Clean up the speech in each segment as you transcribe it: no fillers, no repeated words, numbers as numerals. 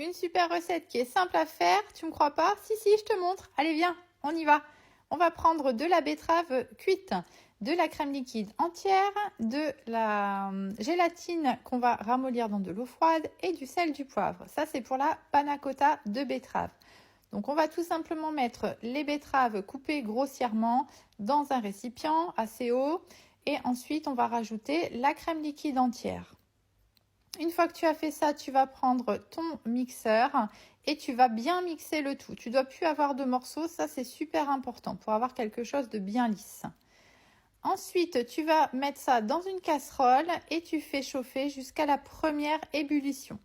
Une super recette qui est simple à faire. Tu me crois pas? Si, si, je te montre. Allez, viens, on y va. On va prendre de la betterave cuite, de la crème liquide entière, de la gélatine qu'on va ramollir dans de l'eau froide et du sel, du poivre. Ça, c'est pour la panna cotta de betterave. Donc, on va tout simplement mettre les betteraves coupées grossièrement dans un récipient assez haut. Et ensuite, on va rajouter la crème liquide entière. Une fois que tu as fait ça, tu vas prendre ton mixeur et tu vas bien mixer le tout. Tu ne dois plus avoir de morceaux, ça c'est super important pour avoir quelque chose de bien lisse. Ensuite, tu vas mettre ça dans une casserole et tu fais chauffer jusqu'à la première ébullition.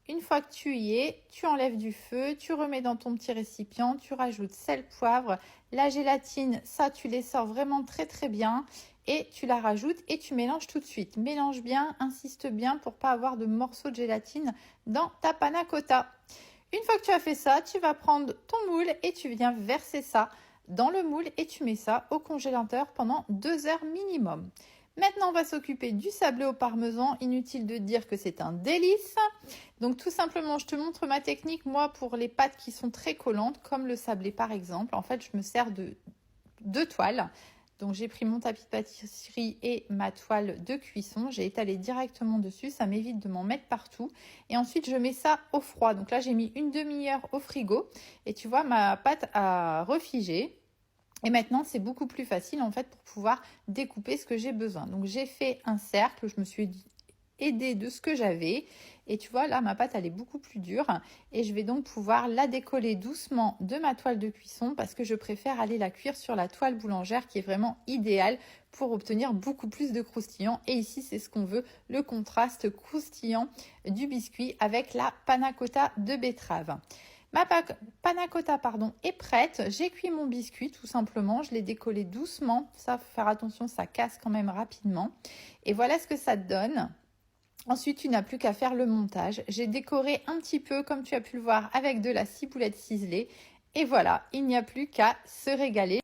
Une fois que tu y es, tu enlèves du feu, tu remets dans ton petit récipient, tu rajoutes sel, poivre, la gélatine, ça tu les sors vraiment très très bien et tu la rajoutes et tu mélanges tout de suite. Mélange bien, insiste bien pour pas avoir de morceaux de gélatine dans ta panna cotta. Une fois que tu as fait ça, tu vas prendre ton moule et tu viens verser ça dans le moule et tu mets ça au congélateur pendant 2 heures minimum. Maintenant, on va s'occuper du sablé au parmesan. Inutile de dire que c'est un délice. Donc, tout simplement, je te montre ma technique, moi, pour les pâtes qui sont très collantes, comme le sablé par exemple. En fait, je me sers de 2 toiles. Donc, j'ai pris mon tapis de pâtisserie et ma toile de cuisson. J'ai étalé directement dessus. Ça m'évite de m'en mettre partout. Et ensuite, je mets ça au froid. Donc là, j'ai mis une demi-heure au frigo. Et tu vois, ma pâte a refigé. Et maintenant, c'est beaucoup plus facile en fait pour pouvoir découper ce que j'ai besoin. Donc, j'ai fait un cercle, je me suis aidée de ce que j'avais. Et tu vois, là, ma pâte, elle est beaucoup plus dure. Et je vais donc pouvoir la décoller doucement de ma toile de cuisson parce que je préfère aller la cuire sur la toile boulangère qui est vraiment idéale pour obtenir beaucoup plus de croustillant. Et ici, c'est ce qu'on veut, le contraste croustillant du biscuit avec la panna cotta de betterave. Ma panna cotta est prête. J'ai cuit mon biscuit tout simplement. Je l'ai décollé doucement. Ça, faut faire attention, ça casse quand même rapidement. Et voilà ce que ça donne. Ensuite, tu n'as plus qu'à faire le montage. J'ai décoré un petit peu, comme tu as pu le voir, avec de la ciboulette ciselée. Et voilà, il n'y a plus qu'à se régaler.